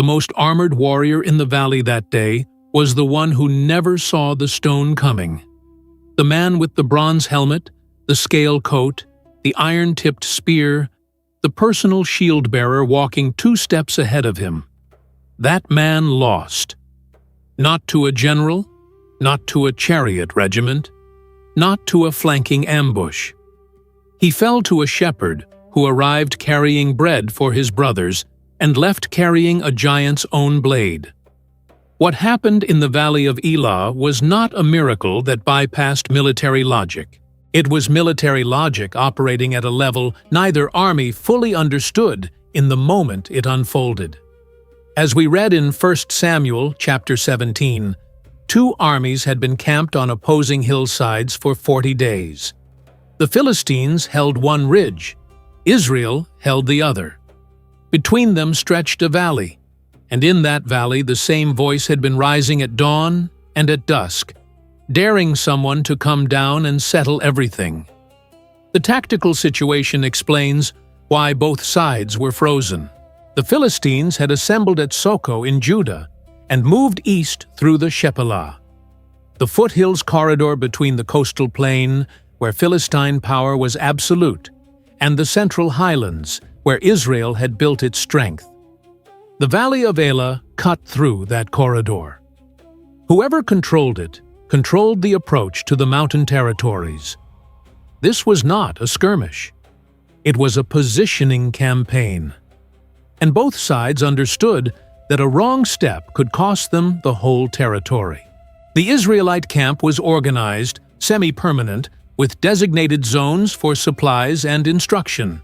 most armored warrior in the valley that day was the one who never saw the stone coming. The man with the bronze helmet, the scale coat, the iron-tipped spear, the personal shield-bearer walking 2 steps ahead of him. That man lost. Not to a general, not to a chariot regiment, not to a flanking ambush. He fell to a shepherd who arrived carrying bread for his brothers and left carrying a giant's own blade. What happened in the valley of Elah was not a miracle that bypassed military logic. It was military logic operating at a level neither army fully understood in the moment it unfolded. As we read in 1 Samuel chapter 17, 2 armies had been camped on opposing hillsides for 40 days. The Philistines held one ridge, Israel held the other. Between them stretched a valley, and in that valley the same voice had been rising at dawn and at dusk, daring someone to come down and settle everything. The tactical situation explains why both sides were frozen. The Philistines had assembled at Soko in Judah and moved east through the Shephelah, the foothills corridor between the coastal plain, where Philistine power was absolute, and the central highlands, where Israel had built its strength. The Valley of Elah cut through that corridor. Whoever controlled it controlled the approach to the mountain territories. This was not a skirmish. It was a positioning campaign. And both sides understood that a wrong step could cost them the whole territory. The Israelite camp was organized, semi-permanent, with designated zones for supplies and instruction.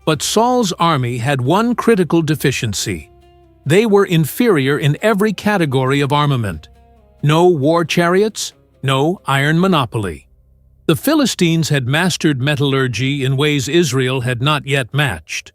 But Saul's army had one critical deficiency. They were inferior in every category of armament. No war chariots, no iron monopoly. The Philistines had mastered metallurgy in ways Israel had not yet matched.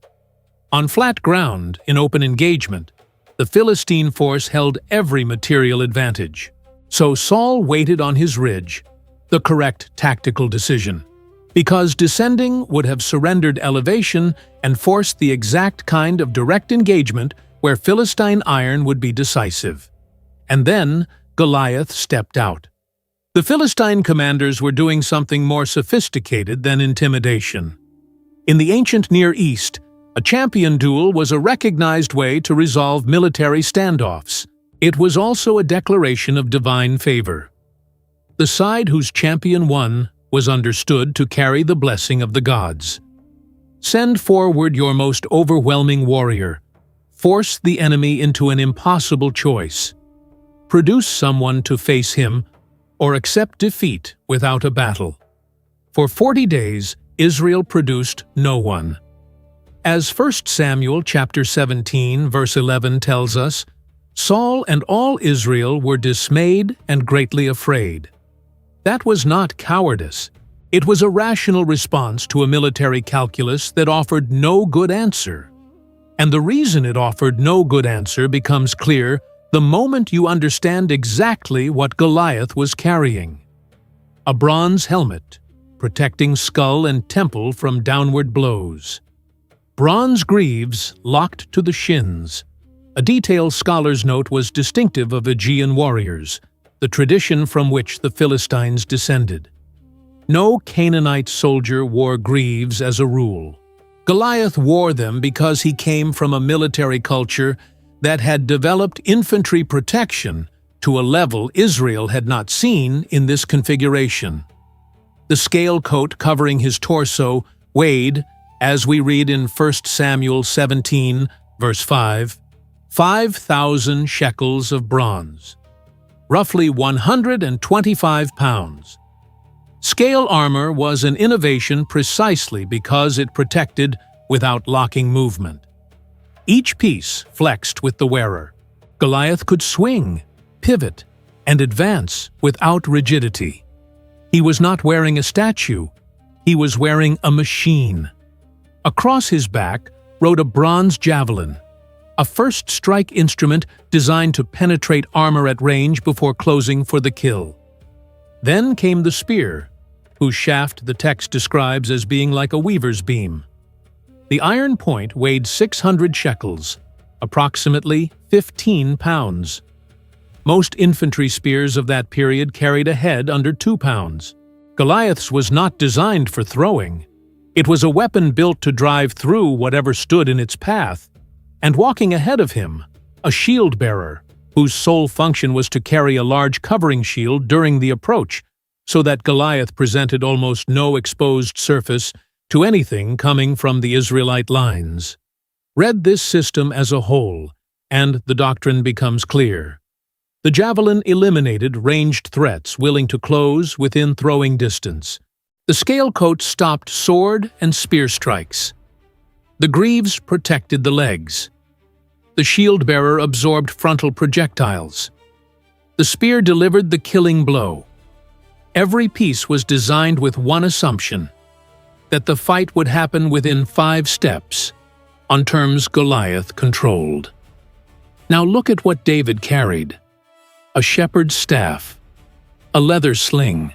On flat ground, in open engagement, the Philistine force held every material advantage. So Saul waited on his ridge, the correct tactical decision, because descending would have surrendered elevation and forced the exact kind of direct engagement where Philistine iron would be decisive. And then Goliath stepped out. The Philistine commanders were doing something more sophisticated than intimidation. In the ancient Near East, a champion duel was a recognized way to resolve military standoffs. It was also a declaration of divine favor. The side whose champion won was understood to carry the blessing of the gods. Send forward your most overwhelming warrior. Force the enemy into an impossible choice. Produce someone to face him, or accept defeat without a battle. For 40 days, Israel produced no one. As 1 Samuel chapter 17, verse 11 tells us, Saul and all Israel were dismayed and greatly afraid. That was not cowardice. It was a rational response to a military calculus that offered no good answer. And the reason it offered no good answer becomes clear the moment you understand exactly what Goliath was carrying. A bronze helmet, protecting skull and temple from downward blows. Bronze greaves locked to the shins. A detail scholars note was distinctive of Aegean warriors, the tradition from which the Philistines descended. No Canaanite soldier wore greaves as a rule. Goliath wore them because he came from a military culture that had developed infantry protection to a level Israel had not seen in this configuration. The scale coat covering his torso weighed, as we read in 1 Samuel 17, verse 5, 5,000 shekels of bronze, roughly 125 pounds. Scale armor was an innovation precisely because it protected without locking movement. Each piece flexed with the wearer. Goliath could swing, pivot, and advance without rigidity. He was not wearing a statue, he was wearing a machine. Across his back rode a bronze javelin, a first strike instrument designed to penetrate armor at range before closing for the kill. Then came the spear, whose shaft the text describes as being like a weaver's beam. The iron point weighed 600 shekels, approximately 15 pounds. Most infantry spears of that period carried a head under 2 pounds. Goliath's was not designed for throwing. It was a weapon built to drive through whatever stood in its path, and walking ahead of him, a shield-bearer, whose sole function was to carry a large covering shield during the approach, so that Goliath presented almost no exposed surface to anything coming from the Israelite lines. Read this system as a whole, and the doctrine becomes clear. The javelin eliminated ranged threats willing to close within throwing distance. The scale-coat stopped sword and spear strikes. The greaves protected the legs. The shield-bearer absorbed frontal projectiles. The spear delivered the killing blow. Every piece was designed with one assumption: that the fight would happen within 5 steps, on terms Goliath controlled. Now look at what David carried: a shepherd's staff, a leather sling,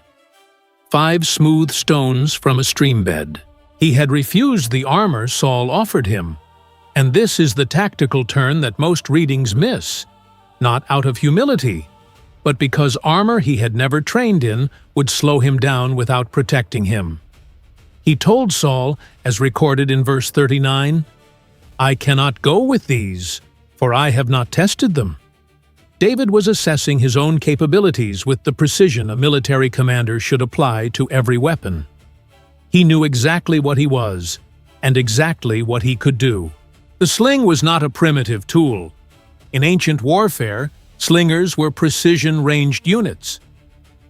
5 smooth stones from a streambed. He had refused the armor Saul offered him, and this is the tactical turn that most readings miss, not out of humility, but because armor he had never trained in would slow him down without protecting him. He told Saul, as recorded in verse 39, "I cannot go with these, for I have not tested them." David was assessing his own capabilities with the precision a military commander should apply to every weapon. He knew exactly what he was, and exactly what he could do. The sling was not a primitive tool. In ancient warfare, slingers were precision-ranged units.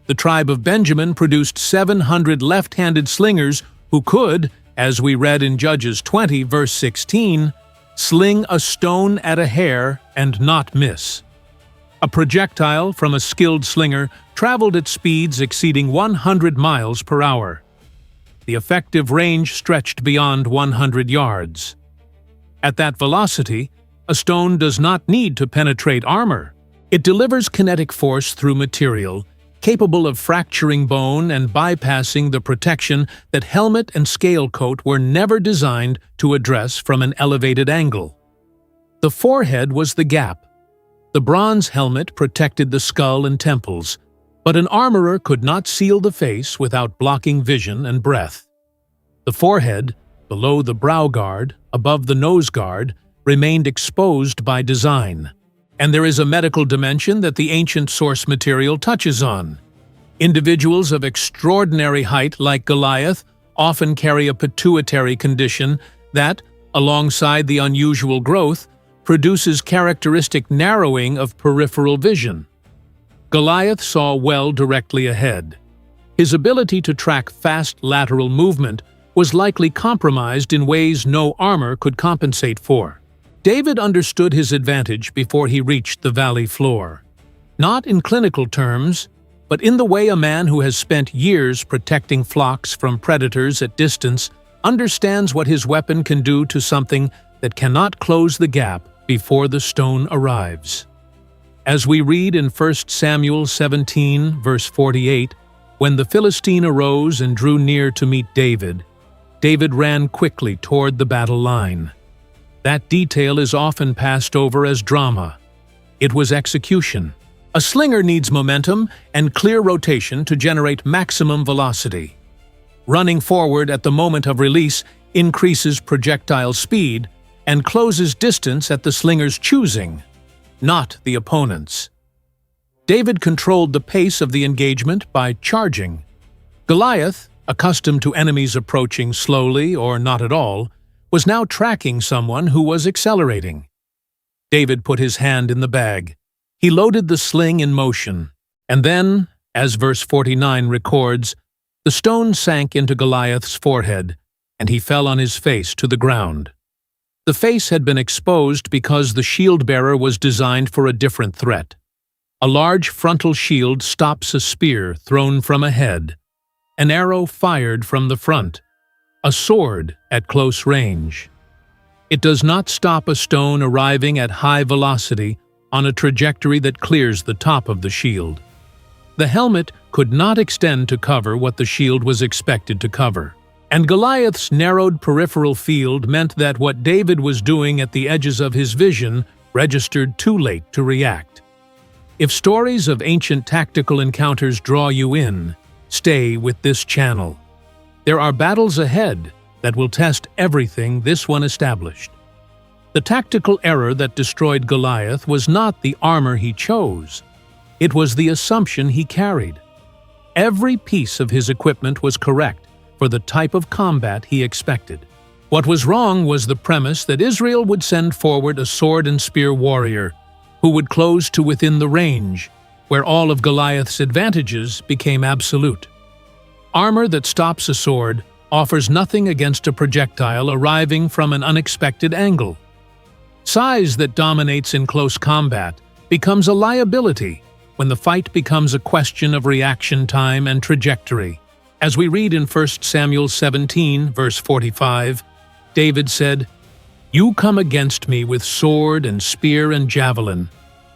The tribe of Benjamin produced 700 left-handed slingers who could, as we read in Judges 20, verse 16, sling a stone at a hair and not miss. A projectile from a skilled slinger traveled at speeds exceeding 100 miles per hour. The effective range stretched beyond 100 yards. At that velocity, a stone does not need to penetrate armor. It delivers kinetic force through material, capable of fracturing bone and bypassing the protection that helmet and scale coat were never designed to address from an elevated angle. The forehead was the gap. The bronze helmet protected the skull and temples, but an armorer could not seal the face without blocking vision and breath. The forehead, below the brow guard, above the nose guard, remained exposed by design. And there is a medical dimension that the ancient source material touches on. Individuals of extraordinary height like Goliath often carry a pituitary condition that, alongside the unusual growth, produces characteristic narrowing of peripheral vision. Goliath saw well directly ahead. His ability to track fast lateral movement was likely compromised in ways no armor could compensate for. David understood his advantage before he reached the valley floor. Not in clinical terms, but in the way a man who has spent years protecting flocks from predators at distance understands what his weapon can do to something that cannot close the gap before the stone arrives. As we read in 1 Samuel 17, verse 48, when the Philistine arose and drew near to meet David, David ran quickly toward the battle line. That detail is often passed over as drama. It was execution. A slinger needs momentum and clear rotation to generate maximum velocity. Running forward at the moment of release increases projectile speed and closes distance at the slinger's choosing, not the opponent's. David controlled the pace of the engagement by charging. Goliath, accustomed to enemies approaching slowly or not at all, was now tracking someone who was accelerating. David put his hand in the bag. He loaded the sling in motion, and then, as verse 49 records, the stone sank into Goliath's forehead, and he fell on his face to the ground. The face had been exposed because the shield-bearer was designed for a different threat. A large frontal shield stops a spear thrown from ahead, an arrow fired from the front, a sword at close range. It does not stop a stone arriving at high velocity on a trajectory that clears the top of the shield. The helmet could not extend to cover what the shield was expected to cover. And Goliath's narrowed peripheral field meant that what David was doing at the edges of his vision registered too late to react. If stories of ancient tactical encounters draw you in, stay with this channel. There are battles ahead that will test everything this one established. The tactical error that destroyed Goliath was not the armor he chose. It was the assumption he carried. Every piece of his equipment was correct for the type of combat he expected. What was wrong was the premise that Israel would send forward a sword and spear warrior who would close to within the range, where all of Goliath's advantages became absolute. Armor that stops a sword offers nothing against a projectile arriving from an unexpected angle. Size that dominates in close combat becomes a liability when the fight becomes a question of reaction time and trajectory. As we read in 1 Samuel 17, verse 45, David said, "You come against me with sword and spear and javelin,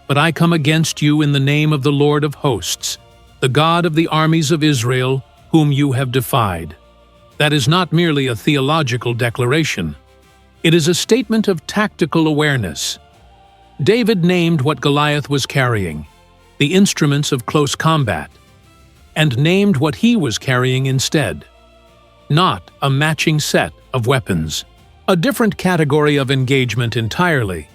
but I come against you in the name of the Lord of hosts, the God of the armies of Israel, whom you have defied." That is not merely a theological declaration. It is a statement of tactical awareness. David named what Goliath was carrying, the instruments of close combat, and named what he was carrying instead. Not a matching set of weapons. A different category of engagement entirely.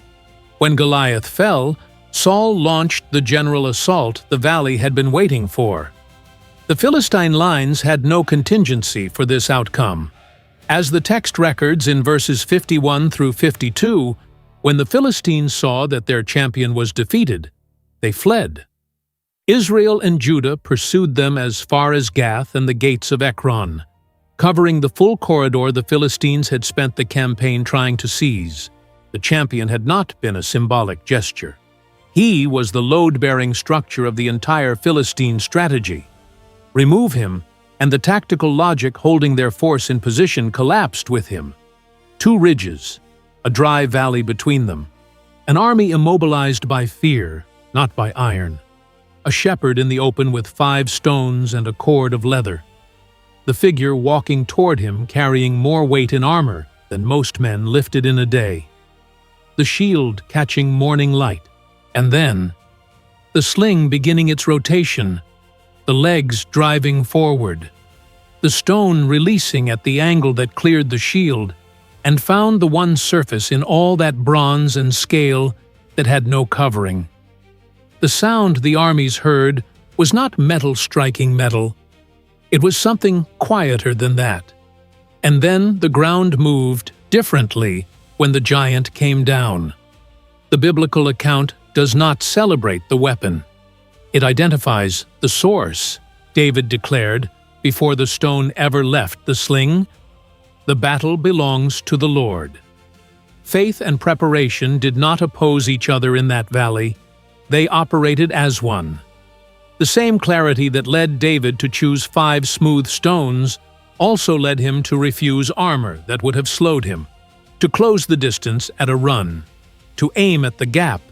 When Goliath fell, Saul launched the general assault the valley had been waiting for. The Philistine lines had no contingency for this outcome. As the text records in verses 51 through 52, when the Philistines saw that their champion was defeated, they fled. Israel and Judah pursued them as far as Gath and the gates of Ekron, covering the full corridor the Philistines had spent the campaign trying to seize. The champion had not been a symbolic gesture. He was the load-bearing structure of the entire Philistine strategy. Remove him, and the tactical logic holding their force in position collapsed with him. Two ridges, a dry valley between them, an army immobilized by fear, not by iron, a shepherd in the open with 5 stones and a cord of leather, the figure walking toward him carrying more weight in armor than most men lifted in a day, the shield catching morning light, and then the sling beginning its rotation, the legs driving forward, the stone releasing at the angle that cleared the shield and found the one surface in all that bronze and scale that had no covering. The sound the armies heard was not metal striking metal. It was something quieter than that. And then the ground moved differently when the giant came down. The biblical account does not celebrate the weapon. It identifies the source. David declared, before the stone ever left the sling, "The battle belongs to the Lord." Faith and preparation did not oppose each other in that valley. They operated as one. The same clarity that led David to choose 5 smooth stones also led him to refuse armor that would have slowed him, to close the distance at a run, to aim at the gap,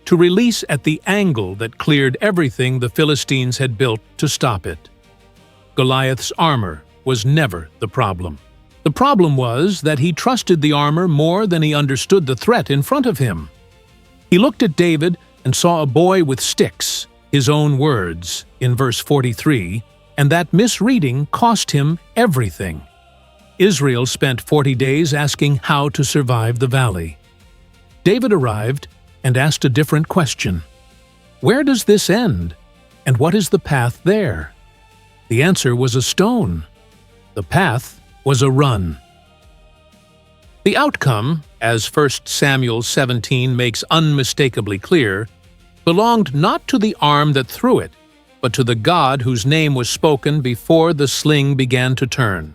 to release at the angle that cleared everything the Philistines had built to stop it. Goliath's armor was never the problem. The problem was that he trusted the armor more than he understood the threat in front of him. He looked at David and saw a boy with sticks, his own words, in verse 43, and that misreading cost him everything. Israel spent 40 days asking how to survive the valley. David arrived and asked a different question. Where does this end, and what is the path there? The answer was a stone. The path was a run. The outcome, as 1 Samuel 17 makes unmistakably clear, belonged not to the arm that threw it, but to the God whose name was spoken before the sling began to turn.